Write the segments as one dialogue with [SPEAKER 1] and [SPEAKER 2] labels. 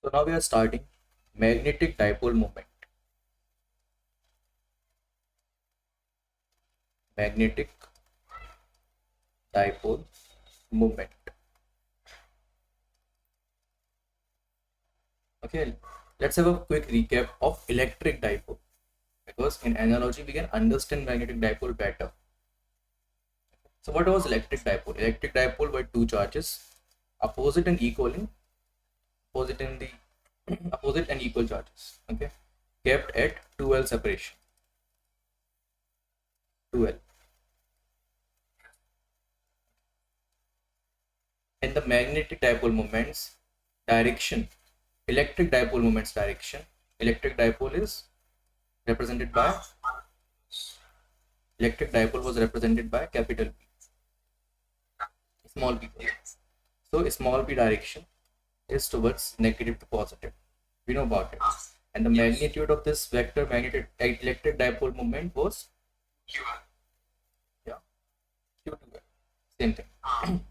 [SPEAKER 1] So now we are starting magnetic dipole moment. Magnetic dipole moment. Okay, let's have a quick recap of electric dipole, because in analogy we can understand magnetic dipole better. So what was electric dipole? Electric dipole were two charges, opposite and equaling, opposite in the opposite and equal charges. Okay, kept at 2L separation. 2L. In the magnetic dipole moments direction, electric dipole moments direction, electric dipole is represented by electric dipole was represented by capital P, small p. So small p direction is towards negative to positive. We know about it. And the magnitude of this vector magnetic electric dipole moment was yeah, Q2. Same thing.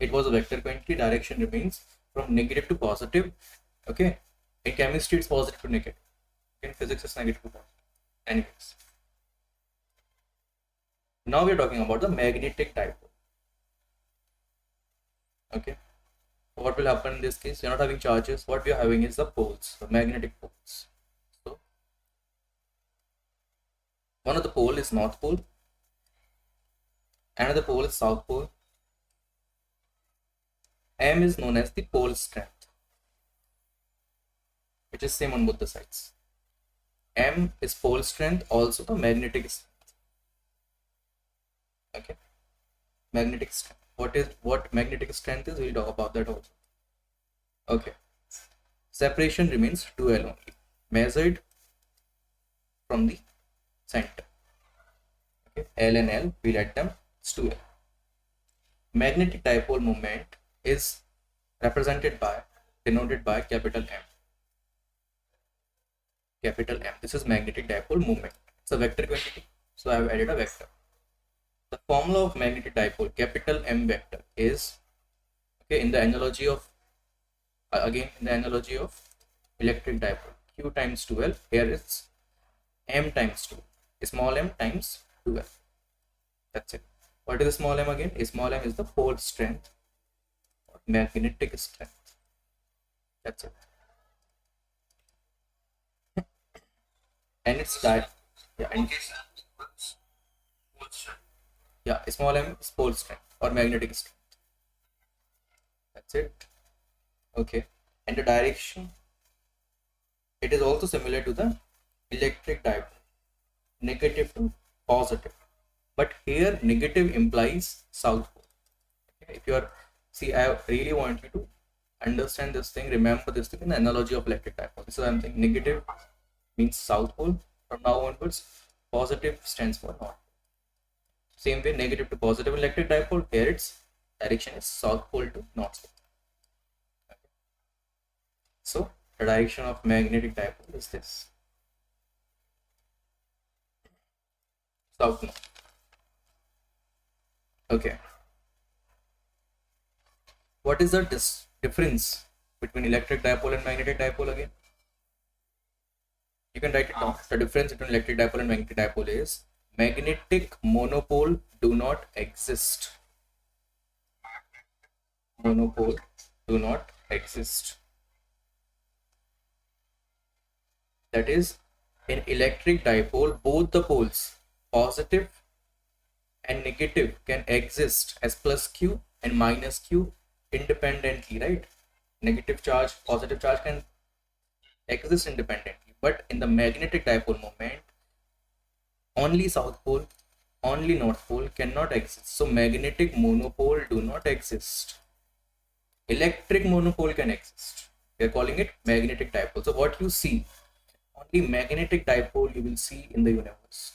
[SPEAKER 1] It was a vector quantity. Direction remains from negative to positive. Okay. In chemistry, it's positive to negative. In physics, it's negative to positive. Anyways. Now we're talking about the magnetic dipole. Okay. What will happen in this case? You're not having charges. What we are having is the poles, the magnetic poles. So one of the pole is north pole, another pole is south pole. M is known as the pole strength, which is same on both the sides. M is pole strength, also the magnetic strength. Okay, magnetic strength. What magnetic strength is? We'll talk about that also. Okay, separation remains 2L only, measured from the center. Okay, L and L, we let them, it's 2L. Magnetic dipole moment is denoted by capital M. Capital M. This is magnetic dipole moment. It's a vector quantity, so I have added a vector. The formula of magnetic dipole, capital M vector, is okay in the analogy of again in the analogy of electric dipole. Q times 2L. Here it's M times 2. Small m times 2L. That's it. What is small m again? Small m is the pole strength or magnetic strength. That's it. And it's that small m is pole strength or magnetic strength. That's it. Okay. And the direction, it is also similar to the electric dipole, negative to positive. But here negative implies south pole. Okay. If you are, see, I really want you to understand this thing, remember this thing in the analogy of electric dipole. This is I'm saying negative means south pole. From now onwards, positive stands for north pole. Same way, negative to positive electric dipole, here its direction is south pole to north pole. Okay. So the direction of magnetic dipole is this, south north. Okay. What is the difference between electric dipole and magnetic dipole again? You can write it down. The difference between electric dipole and magnetic dipole is magnetic monopole do not exist. Monopole do not exist. That is, in electric dipole, both the poles, positive and negative, can exist as plus Q and minus Q independently, right? Negative charge, positive charge can exist independently. But in the magnetic dipole moment, only south pole, only north pole cannot exist. So magnetic monopole do not exist. Electric monopole can exist. We are calling it magnetic dipole. So what you see, only magnetic dipole you will see in the universe.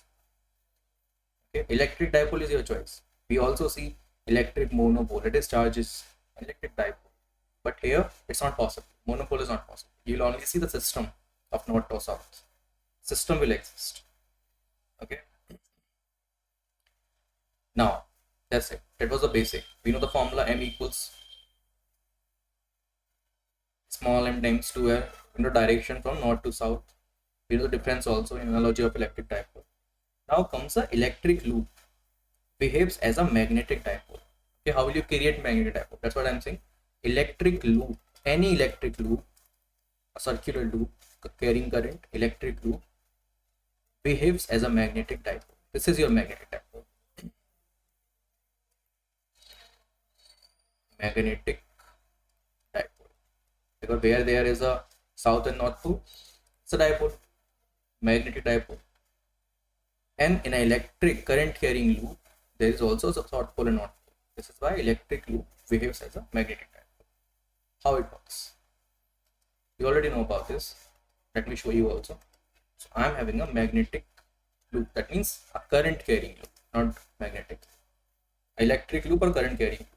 [SPEAKER 1] Okay, electric dipole is your choice. We also see electric monopole. It is charges, electric dipole. But here it's not possible. Monopole is not possible. You will only see the system of north or south. System will exist. Okay. Now that's it. That was the basic. We know the formula M equals small m times 2L direction from north to south. You know the difference also in analogy of electric dipole. Now comes the electric loop, behaves as a magnetic dipole. Okay, how will you create magnetic dipole? That's what I'm saying. Electric loop, any electric loop, a circular loop carrying current, electric loop, behaves as a magnetic dipole. This is your magnetic dipole. Magnetic dipole. Because where there is a south and north pole, it's a dipole, magnetic dipole. And in an electric current carrying loop, there is also a south pole and north pole. This is why electric loop behaves as a magnetic dipole. How it works? You already know about this. Let me show you also. So I am having a magnetic loop. That means a current carrying loop, not magnetic. Electric loop or current carrying loop.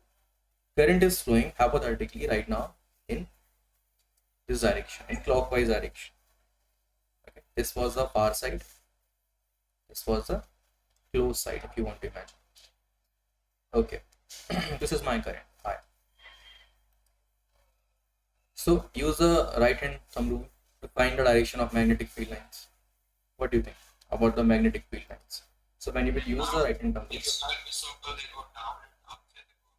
[SPEAKER 1] Current is flowing hypothetically right now in this direction, in clockwise direction. Okay. This was the far side. This was the close side, if you want to imagine. Okay. This is my current. Hi. So use the right hand thumb rule to find the direction of magnetic field lines. What do you think about the magnetic field lines? So when you will use the right hand thumb rule,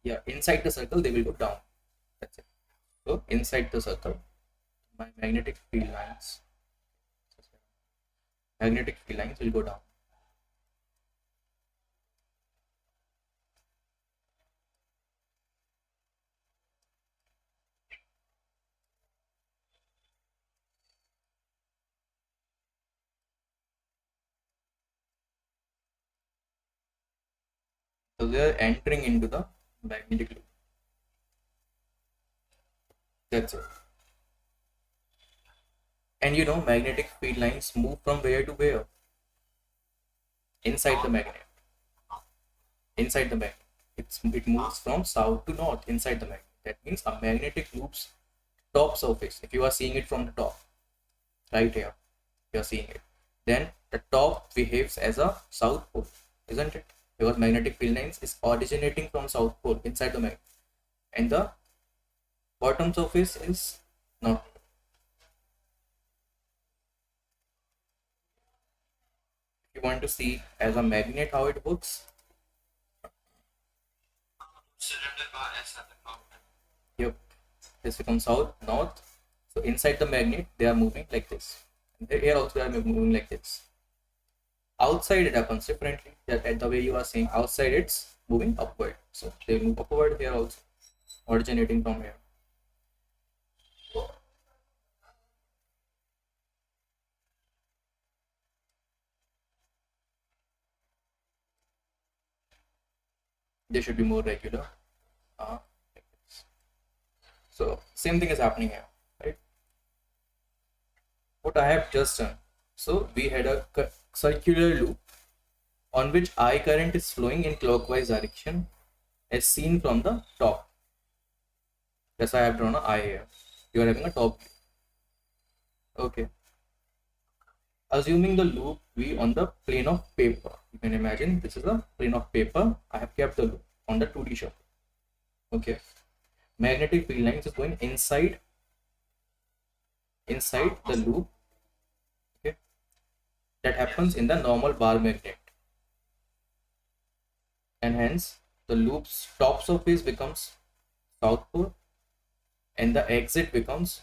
[SPEAKER 1] yeah, inside the circle they will go down. That's it. So inside the circle, my magnetic field lines will go down. So they are entering into the magnetic loop. That's it. And you know, magnetic field lines move from where to where? Inside the magnet. Inside the magnet. It moves from south to north inside the magnet. That means a magnetic loop's top surface, if you are seeing it from the top, right here, you are seeing it. Then the top behaves as a south pole, isn't it? Because magnetic field lines is originating from south pole inside the magnet. And the bottom surface is not. If you want to see as a magnet how it works, yep, this becomes south, north. So inside the magnet they are moving like this. And here also they are moving like this. Outside it happens differently. That the way you are saying, outside it's moving upward. So they move upward here also, originating from here. They should be more regular. Like this. So same thing is happening here, right? What I have just done. So we had a circular loop on which I current is flowing in clockwise direction as seen from the top. Yes, I have drawn an eye here. You are having a top view. Okay. Assuming the loop be on the plane of paper. You can imagine this is a plane of paper. I have kept the loop on the 2D shelf. Okay. Magnetic field lines is going inside the loop. Okay. That happens in the normal bar magnet. And hence the loop's top surface becomes south pole and the exit becomes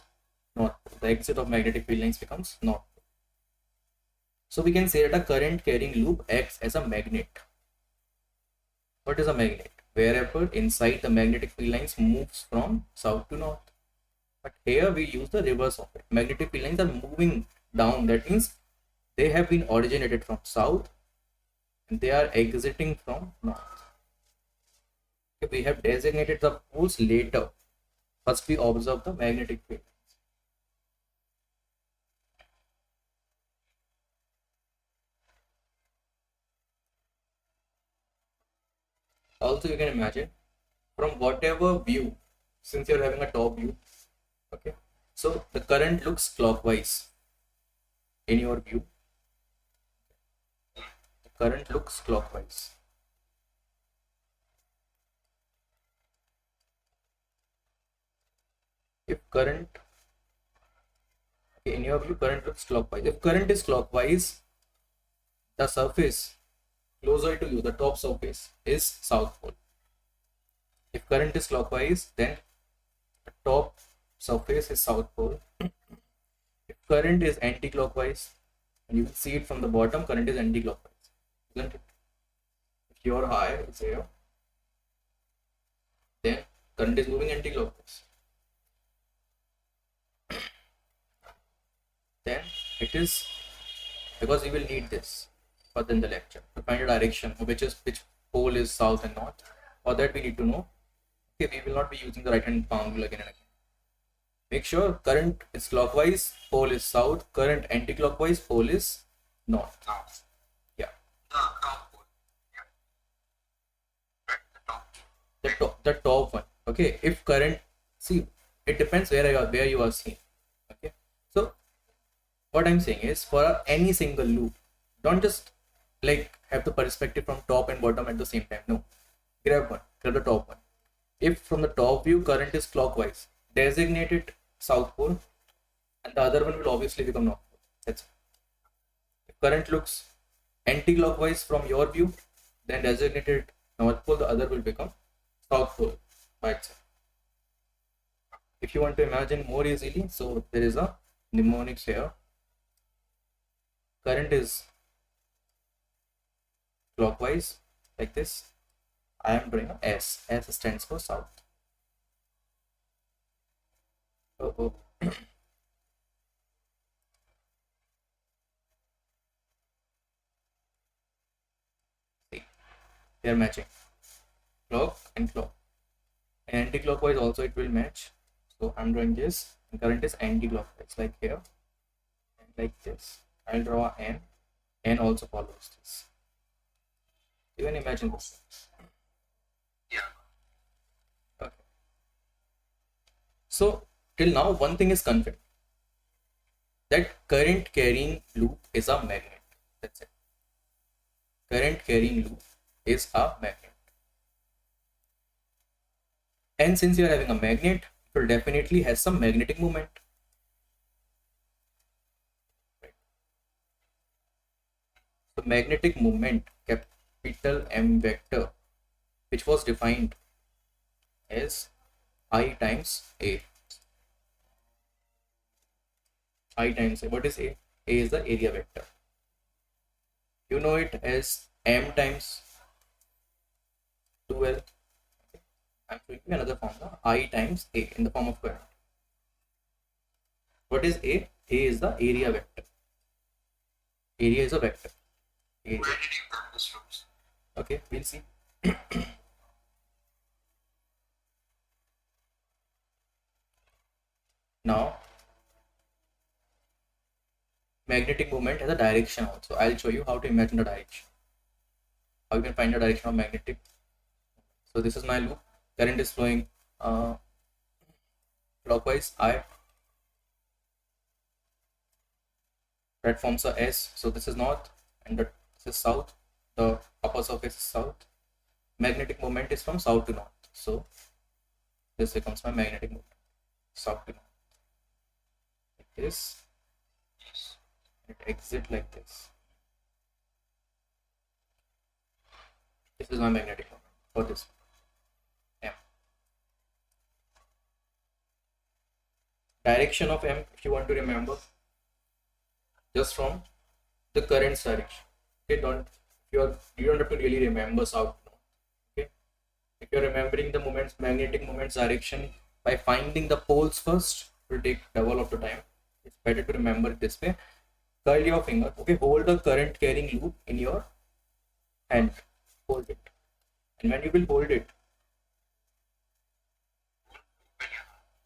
[SPEAKER 1] north pole. The exit of magnetic field lines becomes north pole. So we can say that a current carrying loop acts as a magnet. What is a magnet? Wherever inside the magnetic field lines moves from south to north. But here we use the reverse of it. Magnetic field lines are moving down. That means they have been originated from south and they are exiting from north. Okay, we have designated the poles later. First we observe the magnetic field. Also you can imagine from whatever view, since you're having a top view, okay, so the current looks clockwise in your view. The current looks clockwise. If current Okay, in your view, current looks clockwise. If current is clockwise, the surface closer to you, the top surface, is south pole. If current is clockwise, then the top surface is south pole. If current is anti-clockwise, and you can see it from the bottom, current is anti-clockwise, isn't it? If your eye is here, then current is moving anti-clockwise. Then it is because we will need this further in the lecture to find a direction which pole is south and north. For that we need to know. Okay, we will not be using the right hand palm rule again and again. Make sure current is clockwise, pole is south, current anti-clockwise, pole is north. Yeah. The top one. Okay, if current, see, it depends where you are seeing. Okay, so what I'm saying is for any single loop, don't just like have the perspective from top and bottom at the same time. No, grab the top one. If from the top view current is clockwise, designate it south pole, and the other one will obviously become north pole. That's it. If current looks anti-clockwise from your view, then designate it north pole, the other will become south pole by itself. If you want to imagine more easily, so there is a mnemonics here. Current is clockwise like this. I am doing a S. S stands for south. Oh. See, they are matching. Clock and clock. And anti-clockwise also it will match. So I'm drawing this. And current is anti-clockwise, like here, and like this. I'll draw N. N also follows this. Even imagine this. Yeah. Okay. So till now, one thing is confirmed, that current carrying loop is a magnet. That's it. Current carrying loop is a magnet. And since you are having a magnet, it will definitely has some magnetic moment. Right. So magnetic moment, capital M vector, which was defined as I times A. I times A. What is A? A is the area vector. You know it as M times 2L. I'm showing you another formula, I times A in the form of current. What is A? A is the area vector. Area is a vector. Area. Where did you get this from? Okay, we'll see. Now, magnetic moment has a direction also. I'll show you how to imagine the direction. How you can find the direction of magnetic. So this is my loop. Current is flowing clockwise. That forms a S. So this is north and this is south. The upper surface is south. Magnetic moment is from south to north. So this becomes my magnetic moment. South to north. Like this. It exits like this. This is my magnetic moment for this. M. Direction of M, if you want to remember, just from the current direction. Okay, you don't have to really remember south. Okay, if you're remembering the moments, magnetic moments direction by finding the poles first, it will take double of the time. It's better to remember it this way. Curl your finger. Okay, hold the current carrying loop in your hand. Hold it, and when you will hold it,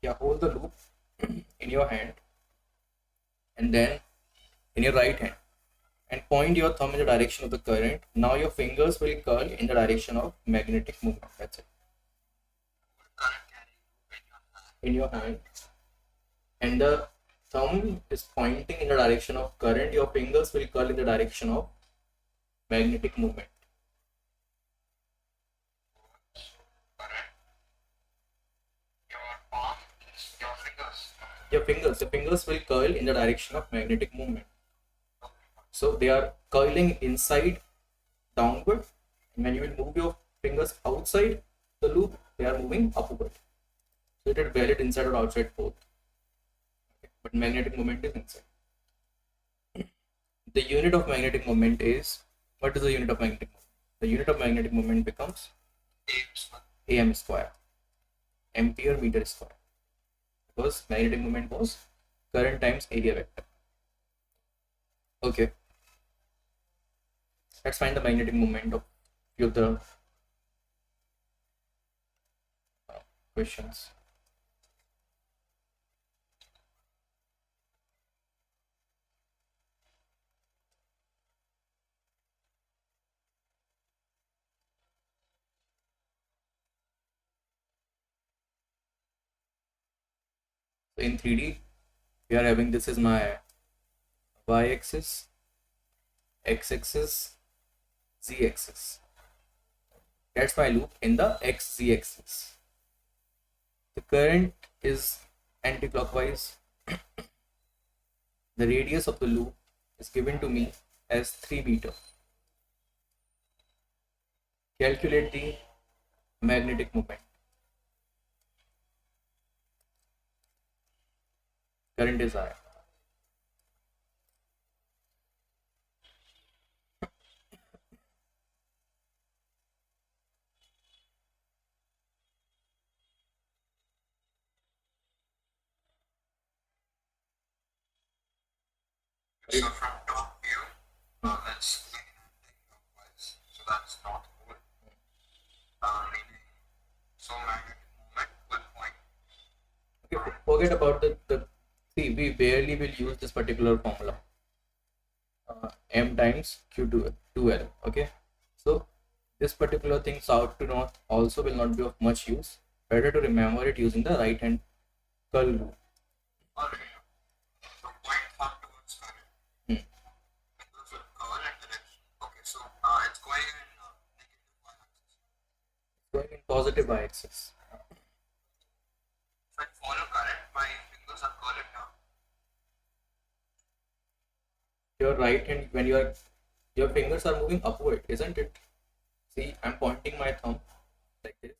[SPEAKER 1] yeah, hold the loop in your hand, and then in your right hand, and point your thumb in the direction of the current. Now your fingers will curl in the direction of magnetic movement. That's it. In your hand, and the thumb is pointing in the direction of current. Your fingers will curl in the direction of magnetic movement. Your palm, your fingers. your fingers will curl in the direction of magnetic movement. So they are curling inside downward, and when you will move your fingers outside the loop, they are moving upward. So it is valid inside or outside both. Okay. But magnetic moment is inside. The unit of magnetic moment is, what is the unit of magnetic moment? The unit of magnetic moment becomes am square, ampere meter square, because magnetic moment was current times area vector. Okay, let's find the magnetic moment of few of the questions. So in 3D, we are having, this is my y-axis, x-axis, z-axis. That's my loop in the x-z axis. The current is anti-clockwise. The radius of the loop is given to me as 3 meter. Calculate the magnetic moment. Current is I.
[SPEAKER 2] So from top view, that's clockwise. So that's not good. Meaning, so magnetic moment will point.
[SPEAKER 1] Okay, forget about the see, we barely will use this particular formula. M times Q2L. Okay, so this particular thing south to north also will not be of much use. Better to remember it using the right hand curl rule.
[SPEAKER 2] Alright. So point up towards current.
[SPEAKER 1] Hmm.
[SPEAKER 2] And those will curl in direction. Okay, so it's going in negative y-axis.
[SPEAKER 1] Going in positive y-axis.
[SPEAKER 2] If I follow current, my fingers are curling down.
[SPEAKER 1] Your right hand, when your fingers are moving upward, isn't it? See, I'm pointing my thumb like this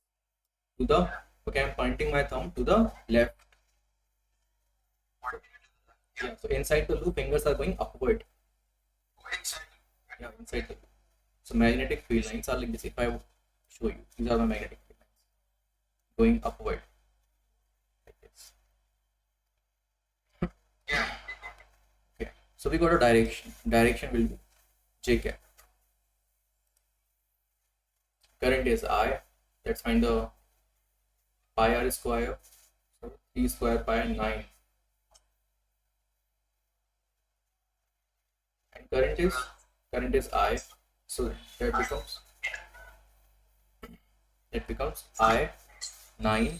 [SPEAKER 1] to the, okay, I'm pointing my thumb to the left.
[SPEAKER 2] Pointing into the left.
[SPEAKER 1] Yeah, so inside the loop, fingers are going upward.
[SPEAKER 2] Go inside.
[SPEAKER 1] Yeah, inside the loop. So magnetic field lines are like this. If I show you, these are the magnetic field lines going upward like this.
[SPEAKER 2] Yeah.
[SPEAKER 1] Okay, so we got a direction. Direction will be J cap. Current is I. Let's find the pi r square. So 3 square pi 9. And current is I. So that becomes I 9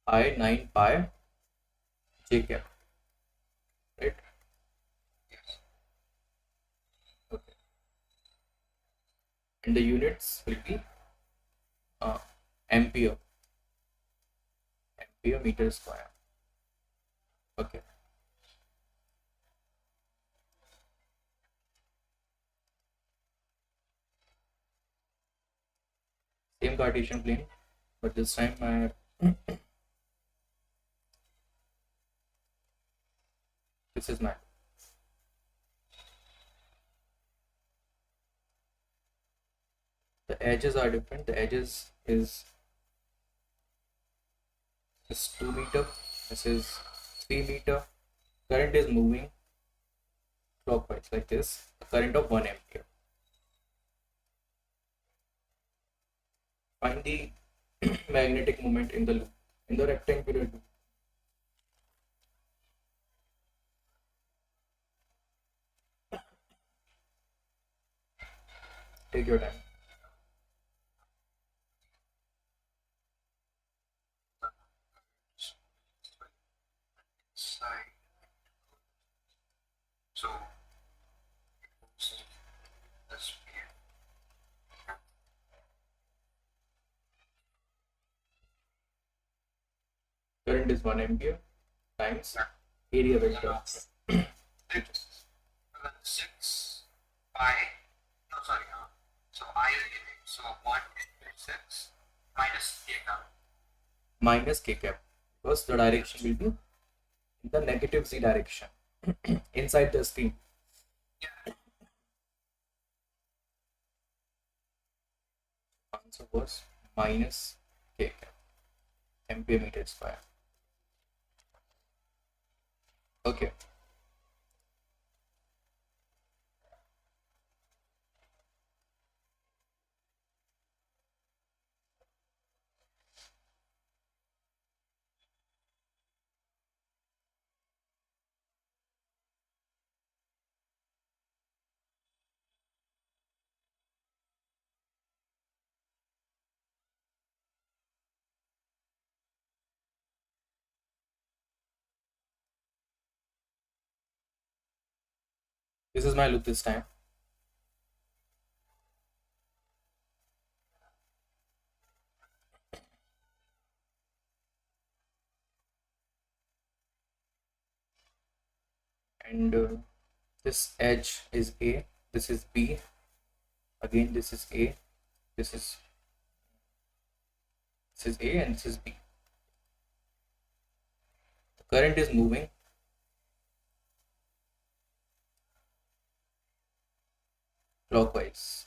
[SPEAKER 1] I 9 pi J cap. Right? Okay. And the units will be uh, ampere. Ampere meter square. Okay. Same Cartesian plane, but this time this is my, the edges are different. The edges is 2 meter. This is 3 meter. Current is moving clockwise like this. A current of 1 ampere. Find the magnetic moment in the loop, in the rectangular loop. Take your time.
[SPEAKER 2] Side. So this view.
[SPEAKER 1] Current is 1 ampere times area vector.
[SPEAKER 2] 6 pi, no sorry, so I, so 1 into 6 minus k cap.
[SPEAKER 1] Minus k cap, because the direction will be in the negative z direction inside the stream.
[SPEAKER 2] Yeah.
[SPEAKER 1] Answer was minus k cap, ampere meter square. Okay. This is my loop this time. And this edge is A, this is B, again this is A, this is A, and this is B. The current is moving clockwise.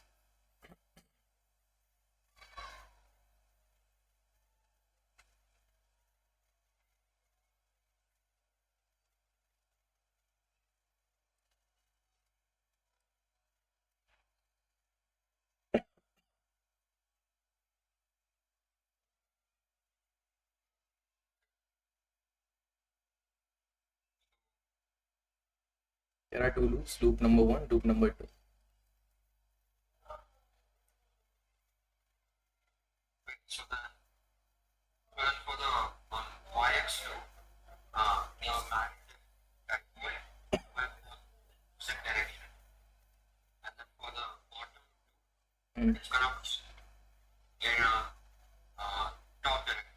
[SPEAKER 1] There are two loops, loop number 1, loop number 2.
[SPEAKER 2] So then for the YX loop, the magnetic dipole with the z direction, and then for the bottom, it's gonna get top direction.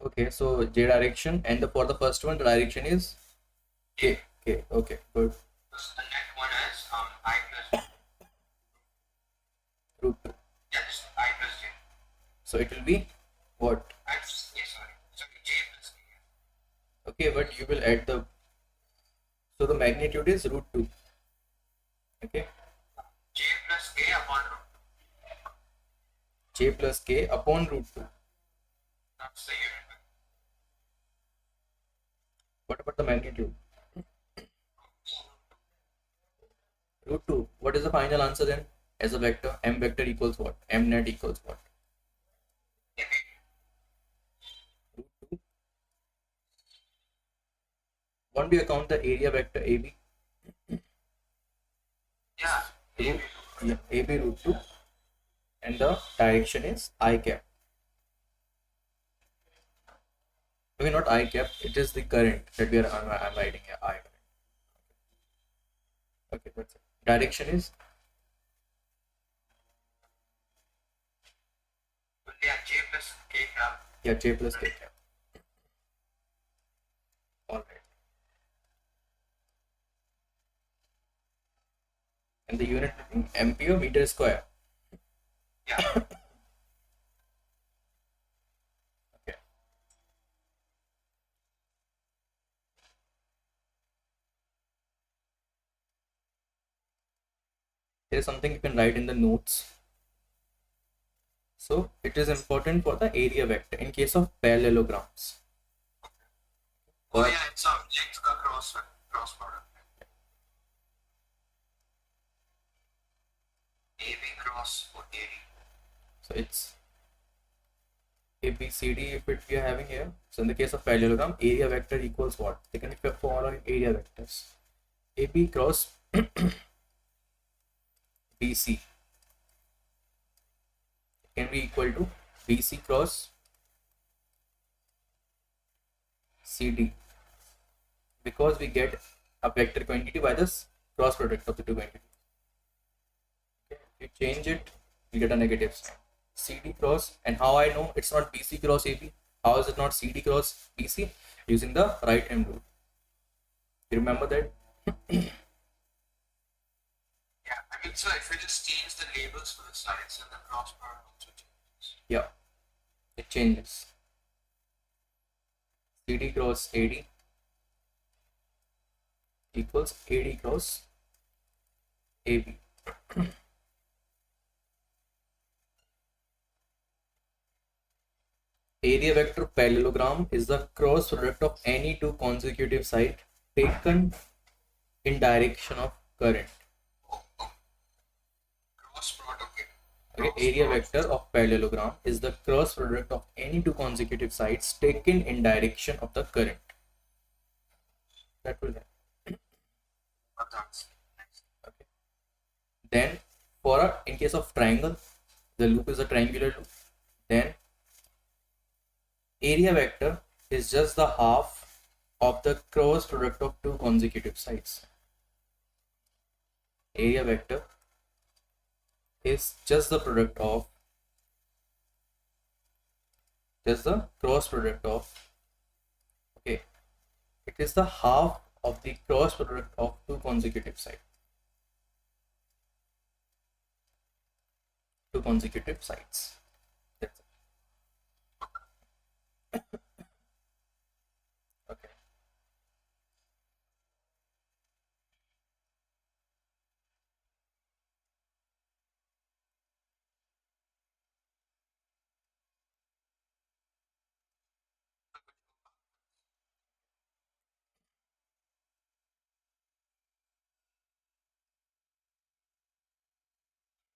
[SPEAKER 1] Okay, so J direction, and for the first one, the direction is K. K. Okay, good.
[SPEAKER 2] So the net one is I plus
[SPEAKER 1] Root 2.
[SPEAKER 2] yes, I plus j.
[SPEAKER 1] So it will be what?
[SPEAKER 2] I plus sorry, j plus k.
[SPEAKER 1] Okay, but you will add the, so the magnitude is root 2. Okay,
[SPEAKER 2] J plus k upon root.
[SPEAKER 1] J plus K upon root 2.
[SPEAKER 2] That's the unit vector.
[SPEAKER 1] What about the magnitude? Root 2. What is the final answer then? As a vector, m vector equals what? M net equals what? Root 2. Won't we account the area vector AB?
[SPEAKER 2] Yeah.
[SPEAKER 1] Root, yeah, AB root 2. And the direction is I cap. Okay, not I cap, it is the current that we are I'm writing here, I current. Okay, that's it. Direction is
[SPEAKER 2] Yeah, j plus k cap.
[SPEAKER 1] yeah, J plus K cap. Alright. And the unit will be ampere meter square.
[SPEAKER 2] Yeah.
[SPEAKER 1] Okay. There is something you can write in the notes. So it is important for the area vector in case of parallelograms.
[SPEAKER 2] Oh yeah, it's length का cross product. AB cross or AD.
[SPEAKER 1] So it's ABCD if we are having here. So in the case of parallelogram, area vector equals what? They can be following area vectors. AB cross BC can be equal to BC cross CD, because we get a vector quantity by this cross product of the two quantities. Okay. If you change it, you get a negative sign. CD cross, and how I know it's not BC cross AB? How is it not CD cross BC? Using the right hand rule. You remember that?
[SPEAKER 2] Yeah, I mean, so if we just change the labels for the sides and the cross product also changes.
[SPEAKER 1] Yeah, it changes. CD cross AD equals AD cross AB. Area vector parallelogram is the cross product of any two consecutive sides taken in direction of current.
[SPEAKER 2] Cross product, okay.
[SPEAKER 1] Okay, area vector of parallelogram is the cross product of any two consecutive sides taken in direction of the current. That will help.
[SPEAKER 2] But that's nice.
[SPEAKER 1] Okay. Then, for in case of triangle, the loop is a triangular loop. Then, area vector is just the half of the cross product of two consecutive sides. Area vector is just the product of cross product of, okay, it is the half of the cross product of two consecutive sides. Two consecutive sides. That's it. Okay.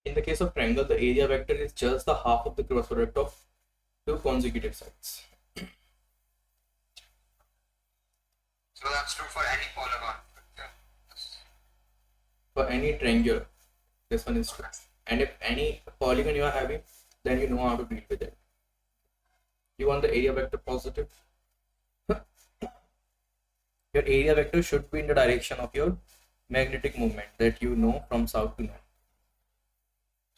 [SPEAKER 1] In the case of triangle, the area vector is just the half of the cross product of two consecutive sides.
[SPEAKER 2] So that's true for any polygon. Yeah.
[SPEAKER 1] For any triangular, this one is true. And if any polygon you are having, then you know how to deal with it. You want the area vector positive. Your area vector should be in the direction of your magnetic moment that you know from south to north.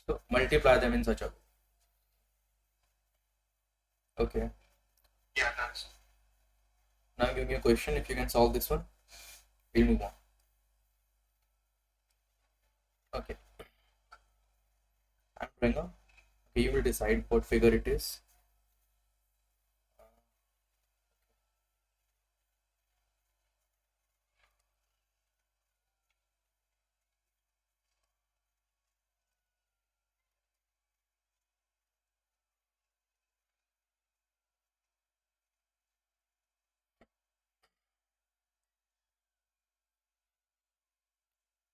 [SPEAKER 1] So multiply them in such a way. Okay.
[SPEAKER 2] Yeah, that's.
[SPEAKER 1] Now give me a question. If you can solve this one, we'll move on. Okay. I'm drawing a. Okay, you will decide what figure it is.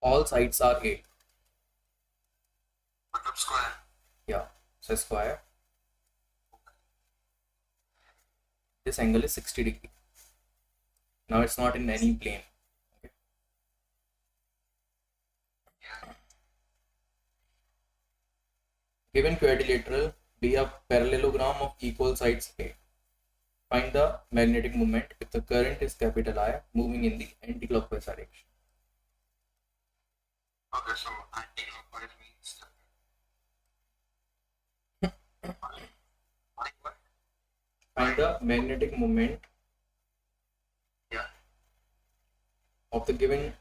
[SPEAKER 1] All sides are A.
[SPEAKER 2] Put up square.
[SPEAKER 1] Yeah, so square. This angle is 60 degree. Now it's not in any plane. Okay.
[SPEAKER 2] Yeah.
[SPEAKER 1] Given quadrilateral, be a parallelogram of equal sides A. Find the magnetic moment if the current is capital I moving in the anti-clockwise direction.
[SPEAKER 2] Okay, so anti-clockwise means like what?
[SPEAKER 1] Find the magnetic moment,
[SPEAKER 2] Yeah.
[SPEAKER 1] of the given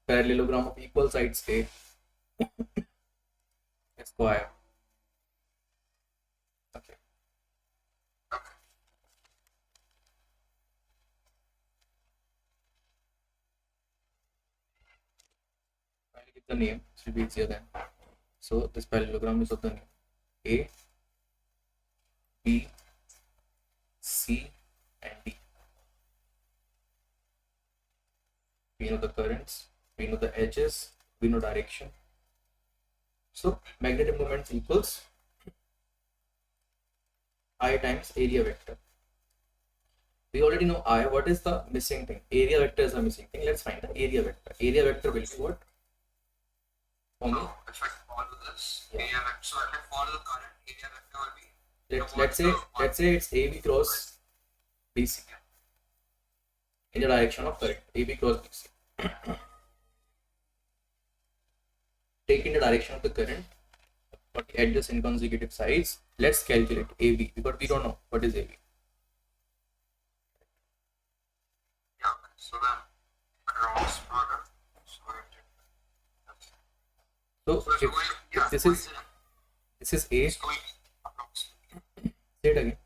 [SPEAKER 1] parallelogram of equal sides A square. Okay.
[SPEAKER 2] Okay.
[SPEAKER 1] I'll give the name, it should be easier then. So this parallelogram is of the name A, B, C, and D. We know the currents, we know the edges, we know direction. So magnetic moment equals I times area vector. We already know I. What is the missing thing? Area vector is the missing thing. Let's find the area vector. Area vector will be what? For me,
[SPEAKER 2] So if I follow this
[SPEAKER 1] Yeah.
[SPEAKER 2] area vector, so if I follow the current area vector will be
[SPEAKER 1] let's say it's AB cross BC in the direction of current. AB cross BC. Take in the direction of the current, but add this in consecutive sides. Let's calculate AB because we don't know what is AB.
[SPEAKER 2] So then cross product. So
[SPEAKER 1] So if this is A,
[SPEAKER 2] it's going approximately.
[SPEAKER 1] say it again.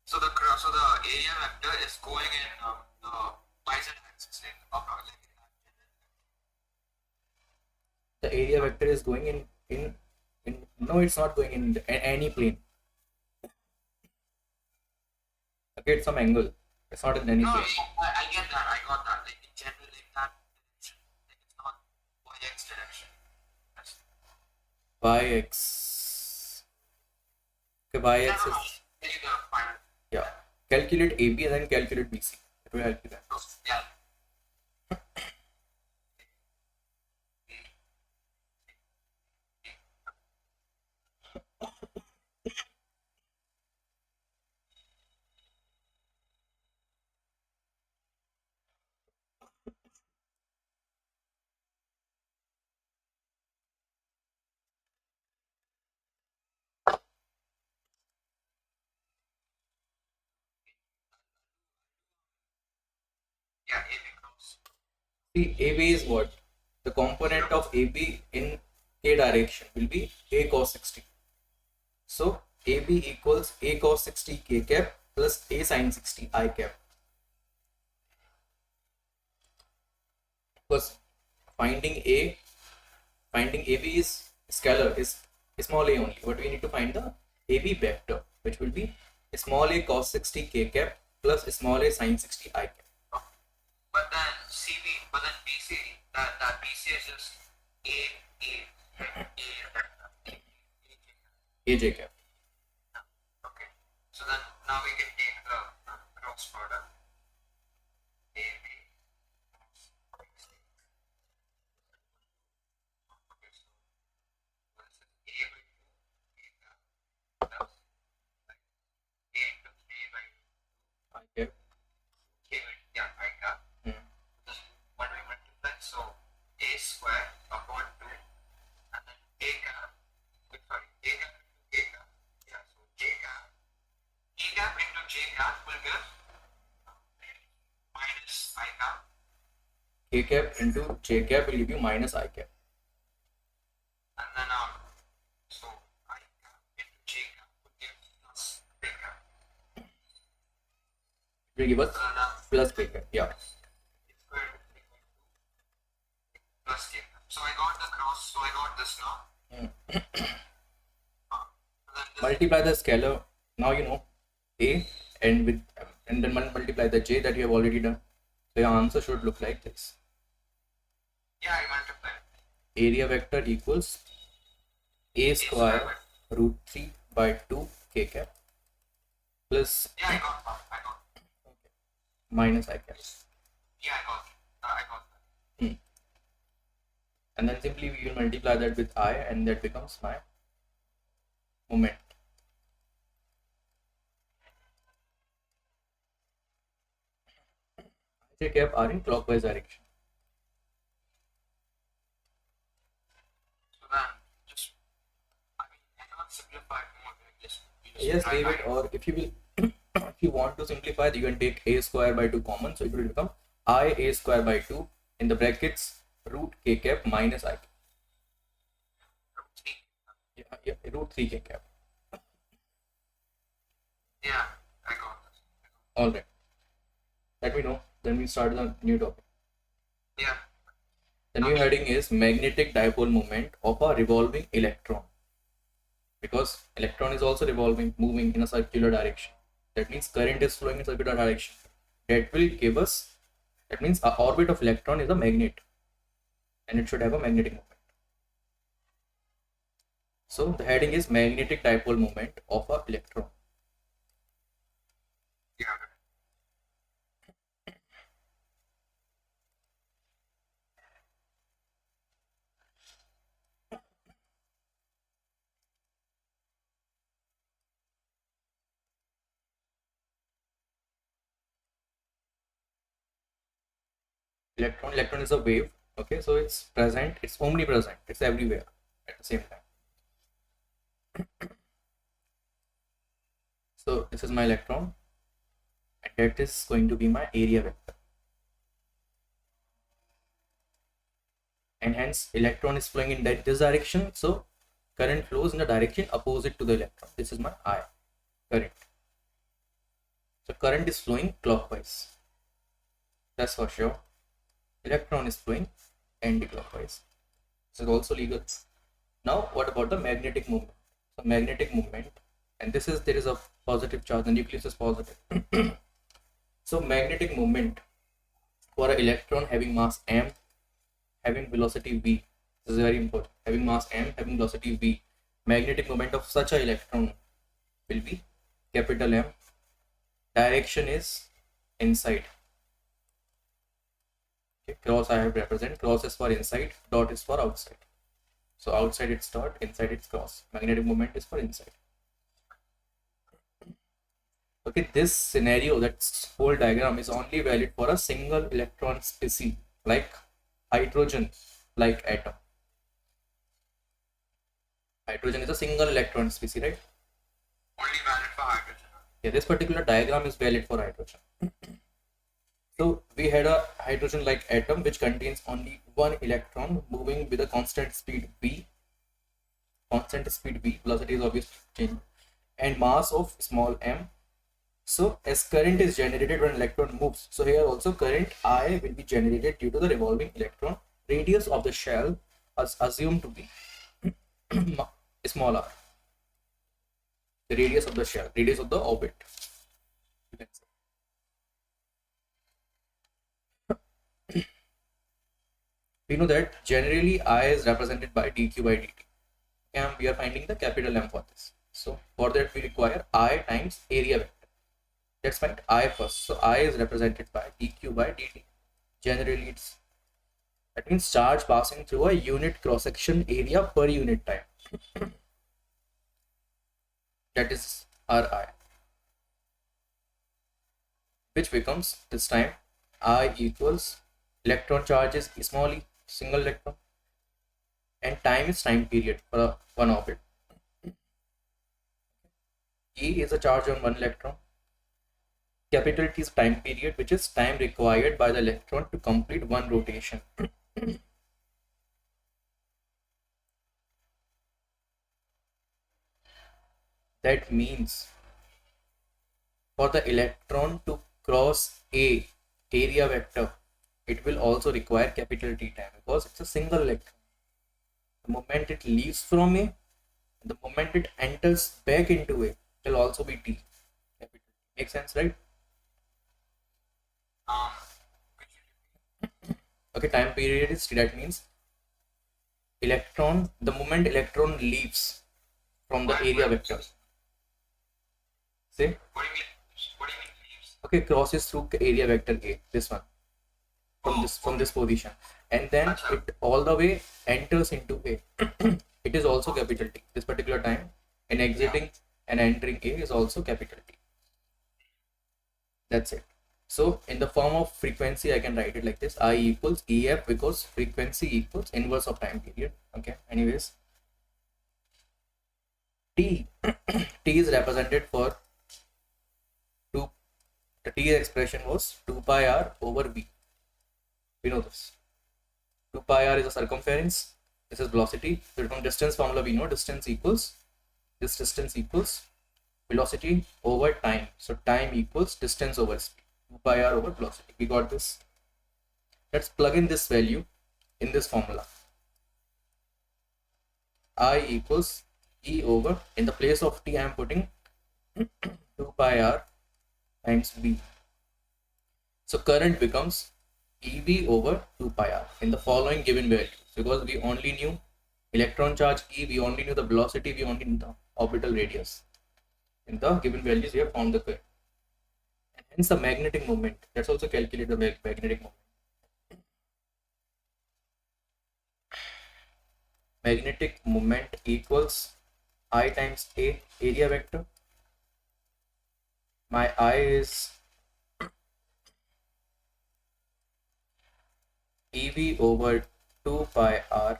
[SPEAKER 2] So the area vector is going in the y-z axis, like approximately.
[SPEAKER 1] The area vector is going in no, it's not going in any plane. Okay, it's some angle. It's not in any
[SPEAKER 2] No,
[SPEAKER 1] plane.
[SPEAKER 2] I get that. I got that. Like in general, like that direction. Like it's not y-x direction. That's
[SPEAKER 1] Y-x. Okay, Y-x
[SPEAKER 2] never mind.
[SPEAKER 1] is,
[SPEAKER 2] Then you gotta find it.
[SPEAKER 1] yeah. Calculate AB and then calculate BC. It will help you there.
[SPEAKER 2] Yeah. Yeah, A becomes.
[SPEAKER 1] See, AB is what? The component of AB in K direction will be A cos 60. So AB equals A cos 60 K cap plus A sin 60 I cap. Because finding AB is scalar, is small a only. But we need to find the AB vector, which will be small a cos 60 K cap plus small a sin 60 I cap.
[SPEAKER 2] But then but then BC, that BC is just
[SPEAKER 1] AJ cap.
[SPEAKER 2] Okay. So then now we can take the cross product. AB. Okay, so what is it? A by 2 plus like A into A by
[SPEAKER 1] I cap.
[SPEAKER 2] K by, yeah, I cap. When we multiply, so A square upon 2 and then A cap, sorry, A cap into K cap. Yeah, so J cap, E cap into J cap will give minus I cap.
[SPEAKER 1] K cap into J cap will give you minus I cap.
[SPEAKER 2] And then so I cap into J cap will give plus K cap.
[SPEAKER 1] It will give us
[SPEAKER 2] So then
[SPEAKER 1] plus K cap. Yeah.
[SPEAKER 2] it's square root 3 by 2 plus K cap. So I got the cross, so I got this now. So then this
[SPEAKER 1] Multiply the scalar. Now you know A and then multiply the J that you have already done. So your answer should look like this.
[SPEAKER 2] yeah, I multiply.
[SPEAKER 1] Area vector equals A square root 3 by 2 K cap plus
[SPEAKER 2] Yeah, I got that. I got that.
[SPEAKER 1] minus I cap.
[SPEAKER 2] Yeah, I got that.
[SPEAKER 1] And then simply we will multiply that with I, and that becomes my moment. J cap are in clockwise direction.
[SPEAKER 2] So then just, I mean, I cannot simplify it more. Like just,
[SPEAKER 1] Yes,
[SPEAKER 2] try
[SPEAKER 1] leave it, or if you will if you want to simplify, you can take A square by 2 common, so it will become I A square by 2 in the brackets root K cap minus I cap. Yeah, root 3 K cap.
[SPEAKER 2] Yeah, I got this.
[SPEAKER 1] Alright. Let me know. Then we start the new topic.
[SPEAKER 2] Yeah.
[SPEAKER 1] The new heading is magnetic dipole moment of a revolving electron. Because electron is also revolving, moving in a circular direction. That means current is flowing in circular direction. That will give us, that means a orbit of electron is a magnet, and it should have a magnetic moment. So the heading is magnetic dipole moment of a electron.
[SPEAKER 2] Yeah.
[SPEAKER 1] Electron is a wave. Okay, so it's present, it's omnipresent, it's everywhere at the same time. So this is my electron, and that is going to be my area vector. and hence electron is flowing in this direction, so current flows in the direction opposite to the electron. This is my I, current. So current is flowing clockwise, that's for sure. Electron is flowing anti-clockwise. This is also legal. Now what about the magnetic movement? So magnetic movement, and this is, there is a positive charge, the nucleus is positive. So magnetic movement for an electron having mass m, having velocity v, this is very important, having mass m, having velocity v, magnetic moment of such an electron will be capital M. Direction is inside. Okay, cross I have represent, cross is for inside, dot is for outside. So outside it's dot, inside it's cross. Magnetic moment is for inside. Okay, this scenario, that whole diagram is only valid for a single electron species like hydrogen, like atom. Hydrogen is a single electron species, right?
[SPEAKER 2] Only valid for hydrogen.
[SPEAKER 1] Yeah, this particular diagram is valid for hydrogen. So we had a hydrogen like atom which contains only one electron moving with a constant speed v. Constant speed v, velocity is obviously changing, and mass of small m. So as current is generated when electron moves, so here also current I will be generated due to the revolving electron. Radius of the shell is assumed to be small r. The radius of the shell, radius of the orbit, you can say. We know that generally I is represented by dq by dt, and we are finding the capital M for this. So for that we require I times area vector. Let's find I first. So I is represented by dq by dt. Generally that means charge passing through a unit cross section area per unit time. That is Ri, which becomes this time I equals electron charge is small e, single electron, and time is time period for one orbit. E is a charge on one electron. Capital T is time period, which is time required by the electron to complete one rotation. That means for the electron to cross a area vector, it will also require capital T time, because it's a single electron. The moment it leaves from A, the moment it enters back into A, will also be T. Capital T. Makes sense, right? Okay, time period is T. That means electron, the moment electron leaves from the area vector. Say?
[SPEAKER 2] What do you mean leaves?
[SPEAKER 1] Okay, crosses through area vector A, this one. From this position, and then it all the way enters into A. It is also capital T. This particular time, and exiting and entering A is also capital T. That's it. So in the form of frequency, I can write it like this: I equals EF, because frequency equals inverse of time period. Okay. Anyways, T T is represented for 2. The T expression was 2 pi r over V. We know this. 2 pi r is a circumference. This is velocity. So from distance formula we know distance equals, this distance equals velocity over time. So time equals distance over speed. 2 pi r over velocity. We got this. Let's plug in this value in this formula. I equals E over, in the place of T I am putting 2 pi r times V. So current becomes EV over 2 pi r in the following given values, because we only knew electron charge E, we only knew the velocity, we only knew the orbital radius. In the given values we have found the current, and hence the magnetic moment. Let's also calculate the magnetic moment. Magnetic moment equals I times A, area vector. My I is EV over 2 pi r.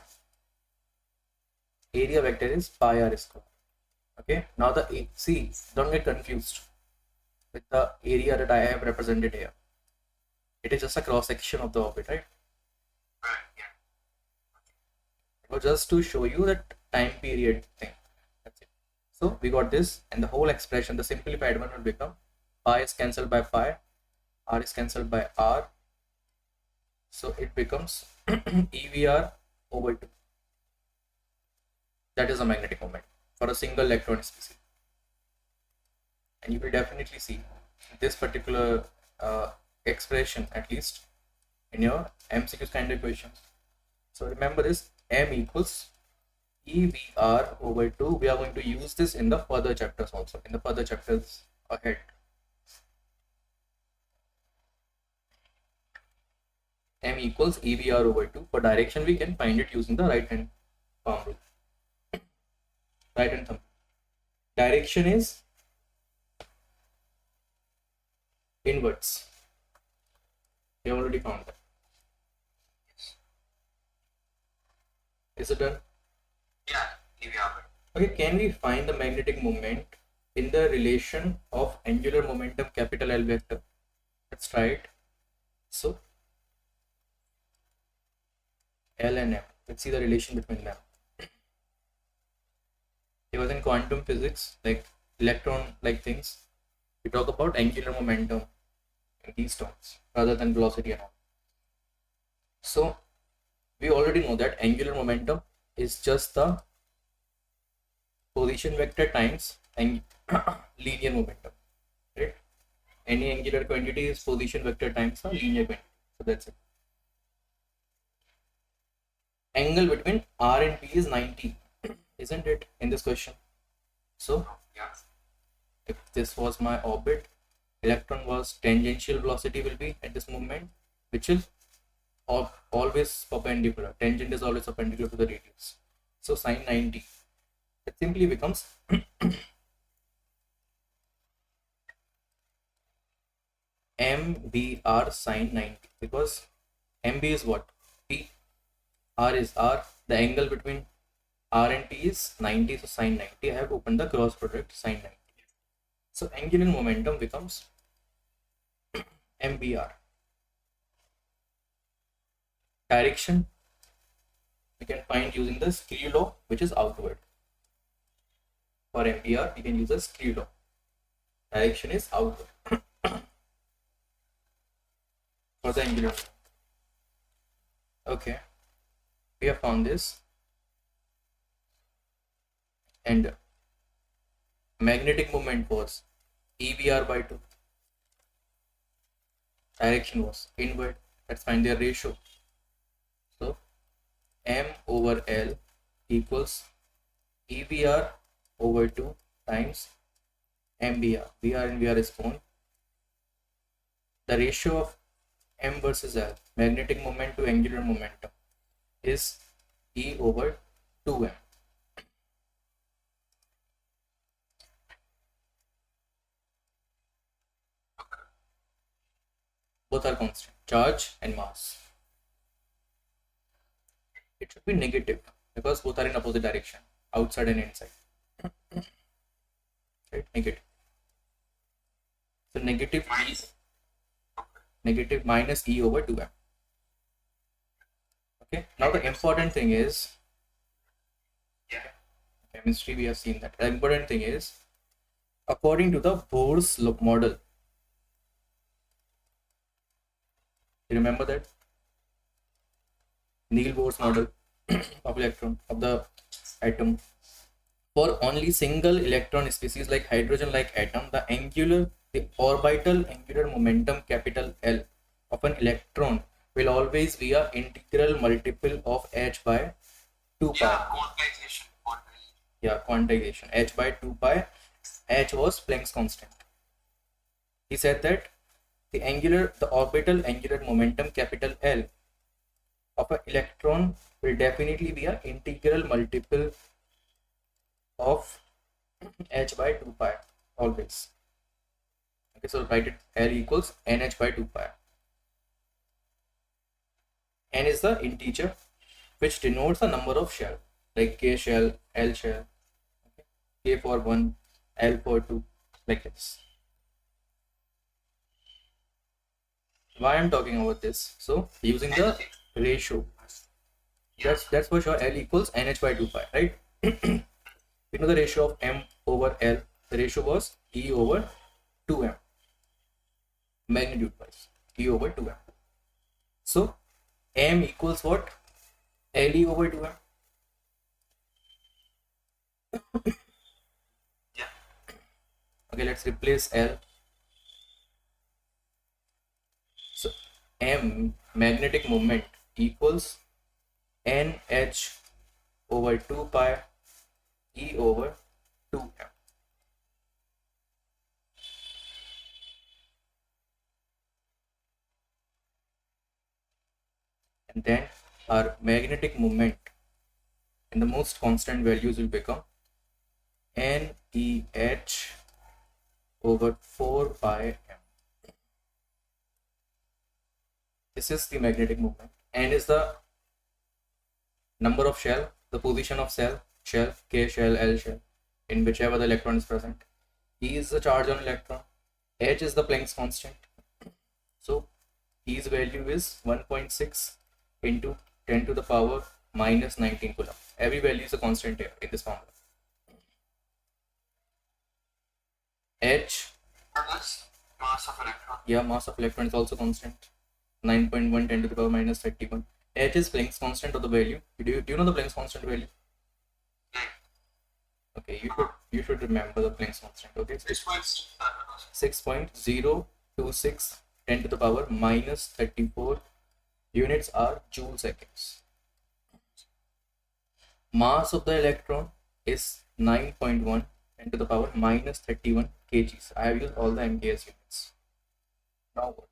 [SPEAKER 1] Area vector is pi r square. Okay. Now the see, don't get confused with the area that I have represented here. It is just a cross section of the orbit, right?
[SPEAKER 2] Right, yeah.
[SPEAKER 1] It was just to show you that time period thing. That's it. So we got this, and the whole expression, the simplified one, will become pi is cancelled by pi, r is cancelled by r. So it becomes EVR over 2. That is a magnetic moment for a single electron species. And you will definitely see this particular expression, at least in your MCQ kind of equations. So remember this, M equals EVR over 2. We are going to use this in the further chapters also, in the further chapters ahead. M equals EVR over 2. For direction, we can find it using the right hand palm rule. Right hand thumb. Direction is inwards. We already found that. Is it done?
[SPEAKER 2] Yeah, EVR.
[SPEAKER 1] Okay, can we find the magnetic moment in the relation of angular momentum capital L vector? Let's try it. So L and M. Let's see the relation between them. It was in quantum physics, like electron like things. We talk about angular momentum in these terms rather than velocity and all. So we already know that angular momentum is just the position vector times linear momentum, right? Any angular quantity is position vector times the linear quantity. So that's it. Angle between R and P is 90, isn't it, in this question? So
[SPEAKER 2] Yeah.
[SPEAKER 1] if this was my orbit, electron was tangential velocity will be at this moment, which is always perpendicular. Tangent is always perpendicular to the radius. So sine 90. It simply becomes MBR sine 90, because MB is what? P. R is R. The angle between R and T is 90, so sine 90. I have opened the cross product sine 90. So angular momentum becomes MBR. Direction we can find using the Screw law, which is outward. For MBR, we can use the Screw law. Direction is outward. For the angular momentum. Okay, we have found this. And magnetic moment was EVR by 2. Direction was inward. Let's find their ratio. So M over L equals EVR over 2 times MBR. VR and VR is known. The ratio of M versus L, magnetic moment to angular momentum, is E over 2M. Both are constant, charge and mass. It should be negative because both are in opposite direction, outside and inside. Right, negative. So negative minus E over 2M. Okay, now the important thing is, chemistry we have seen that. The important thing is, according to the Bohr's model, you remember that? Neil Bohr's model of electron, of the atom. For only single electron species like hydrogen like atom, the orbital angular momentum capital L of an electron will always be a integral multiple of h by 2 pi.
[SPEAKER 2] Yeah, quantization.
[SPEAKER 1] Yeah, quantization. H by 2 pi. H was Planck's constant. He said that the orbital angular momentum capital L of an electron will definitely be an integral multiple of h by 2 pi always. Okay, so write it, L equals nh by 2 pi. N is the integer which denotes the number of shell, like K shell, L shell. Okay. K for 1, L for 2, like this. Why I'm talking about this? So using the ratio, That's for sure. L equals NH by 2 pi, right? You know the ratio of M over L. The ratio was E over 2M. Magnitude wise, E over 2M. So M equals what? LE over 2M.
[SPEAKER 2] Yeah.
[SPEAKER 1] Okay, let's replace L. So M, magnetic moment, equals NH over 2 pi E over 2M. And then our magnetic moment in the most constant values will become NEH over 4 pi M. This is the magnetic moment. N is the number of shell, the position of shell, K shell, L shell, in whichever the electron is present. E is the charge on electron. H is the Planck's constant. So E's value is 1.6 into 10 to the power minus 19 coulomb. Every value is a constant here in this formula. H,
[SPEAKER 2] Mass of electron.
[SPEAKER 1] yeah, mass of electron is also constant. 9.1 10 to the power minus 31. H is Planck's constant of the value. Do you know the Planck's constant value? Okay, you should remember the Planck's constant. Okay, 6.026 10 to the power minus 34. Units are joule seconds. Mass of the electron is 9.1 10 to the power minus 31 kgs. I have used all the MKS units. Now what?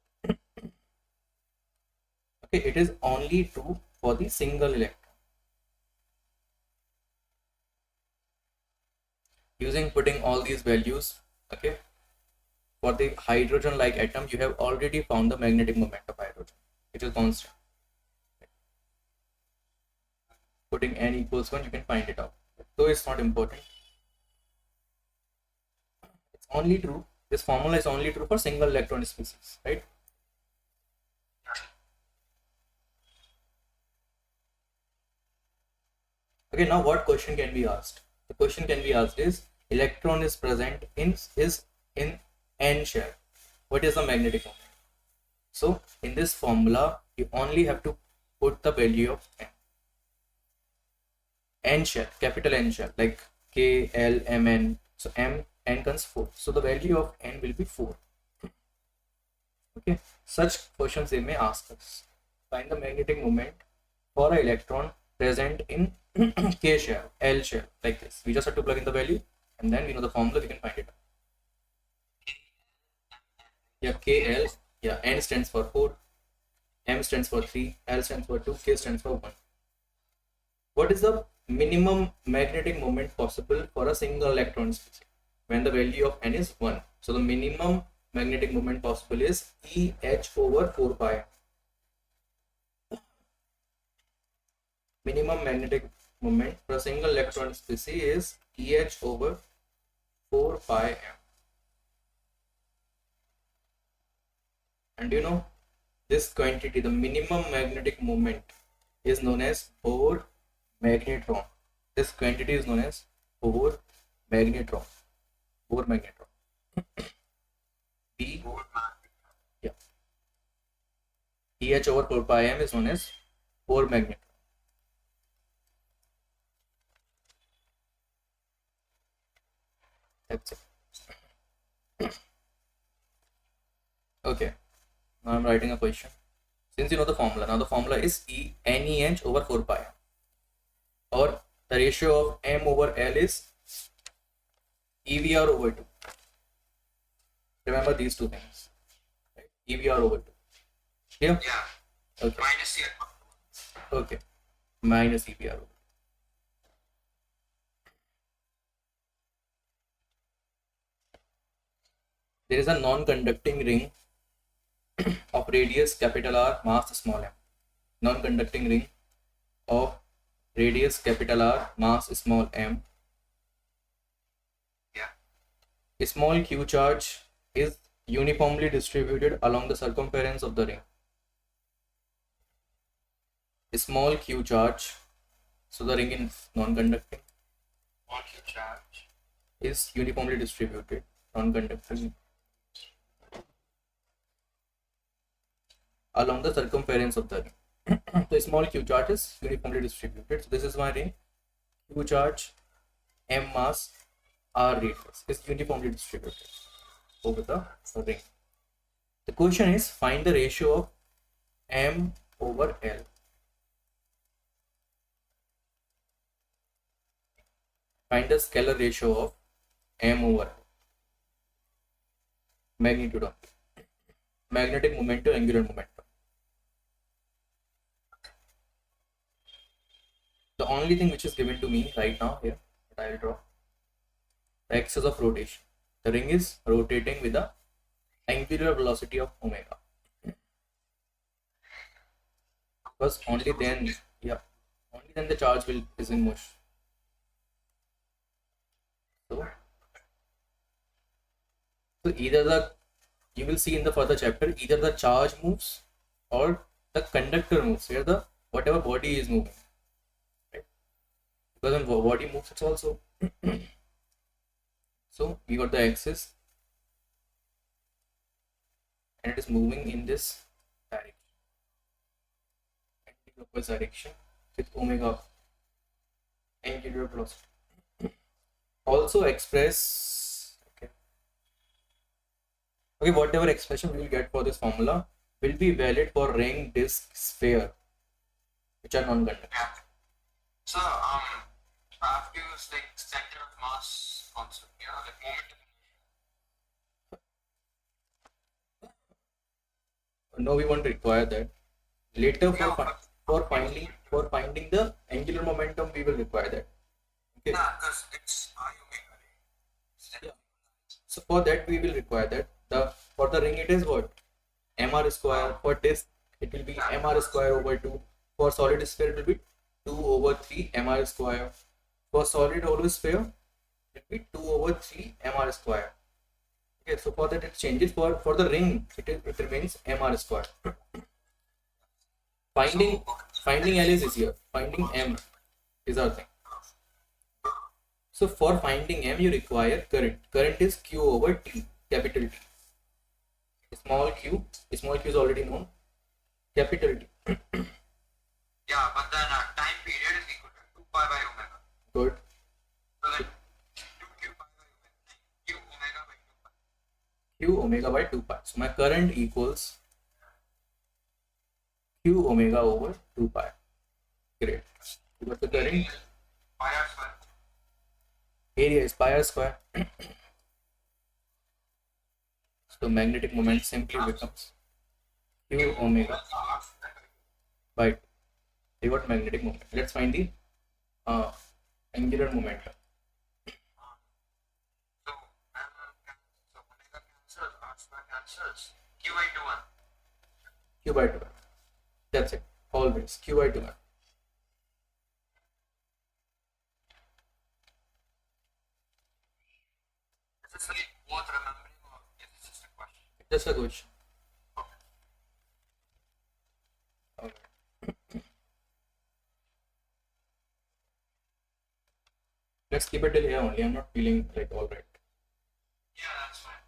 [SPEAKER 1] Okay, it is only true for the single electron. Putting all these values, okay, for the hydrogen like atom, you have already found the magnetic moment of hydrogen, which is constant. Putting n equals 1, you can find it out. Though it's not important. It's only true, this formula is only true for single electron species, right? Okay, now what question can be asked? The question can be asked is, electron is present in n shell. What is the magnetic moment? So in this formula, you only have to put the value of n shell, capital N shell, like K, L, M, N. So n comes 4. So the value of n will be 4. Okay, such questions they may ask us. Find the magnetic moment for an electron present in K shell, L shell, like this. We just have to plug in the value, and then we know the formula, we can find it. Yeah, KL, yeah, N stands for 4, M stands for 3, L stands for 2, K stands for 1. What is the minimum magnetic moment possible for a single electron species when the value of N is 1? So the minimum magnetic moment possible is EH over 4 pi. Minimum magnetic moment for a single electron species is EH over 4 pi M. And you know, this quantity, the minimum magnetic moment, is known as Bohr magnetron. This quantity is known as Bohr magnetron. Bohr magnetron. B, yeah. EH over 4 pi M is known as Bohr magnetron. That's it. Okay, now I'm writing a question. Since you know the formula, now the formula is NEH over 4 pi, or the ratio of M over L is EVR over 2. Remember these two things, right? EVR over 2. Yeah?
[SPEAKER 2] Yeah.
[SPEAKER 1] Okay.
[SPEAKER 2] Minus here.
[SPEAKER 1] Okay. Minus EVR over 2. There is a non-conducting ring of radius capital R, mass small m. Non-conducting ring of radius capital R, mass small m.
[SPEAKER 2] Yeah.
[SPEAKER 1] A small q charge is uniformly distributed along the circumference of the ring. a small q charge, so the ring is non-conducting,
[SPEAKER 2] Small q charge
[SPEAKER 1] is uniformly distributed, non-conducting, along the circumference of the ring. So small q charge is uniformly distributed. So this is my ring. Q charge, m mass, r radius is uniformly distributed over the ring. The question is find the ratio of m over l. Find the scalar ratio of m over l. Magnitude of magnetic moment to angular momentum. The only thing which is given to me right now here, that I will draw, the axis of rotation. The ring is rotating with the angular velocity of omega. Because only then, yeah, only then the charge is in motion. So either you will see in the further chapter, either the charge moves or the conductor moves. Here the whatever body is moving, right? Because when body moves, it's also. So we got the axis, and it is moving in this direction, anti-clockwise direction with omega angular velocity. Also express, okay, whatever expression we will get for this formula will be valid for ring, disk, sphere, which are non-conducting.
[SPEAKER 2] Yeah. So I have to use like center of mass concept, like moment of inertia.
[SPEAKER 1] No, we won't require that. Later for finding the angular momentum, we will require that. Okay.
[SPEAKER 2] Yeah, because it's I omega.
[SPEAKER 1] Yeah. So for that we will require that. For the ring it is what? Mr square. For disk it will be mr square over 2. For solid sphere it will be 2 over 3 mr square. For solid hollow sphere it will be 2 over 3 mr square. Okay, so for that it changes. For the ring it remains mr square. Finding L is easier. Finding M is our thing. So for finding M, you require current. Current is Q over T, capital T. Small q is already known. Capital T.
[SPEAKER 2] Yeah, but then time period is equal to 2 pi by omega.
[SPEAKER 1] Good.
[SPEAKER 2] So then 2q pi by omega, q omega by 2 pi.
[SPEAKER 1] Q omega by 2 pi. So my current equals Q omega over 2 pi. Great. You got the current.
[SPEAKER 2] Pi r square.
[SPEAKER 1] Area is pi r square. So magnetic moment simply becomes Q omega by 2. You got magnetic moment. Let's find the angular momentum.
[SPEAKER 2] So omega cancels, r square cancels, q by 2 1.
[SPEAKER 1] Q by 2. That's it. Always Q by 2.
[SPEAKER 2] Is this like worth remembering or is this just a question?
[SPEAKER 1] Just a question. Okay. Let's keep it till here only. I'm not feeling like all right.
[SPEAKER 2] Yeah, that's fine.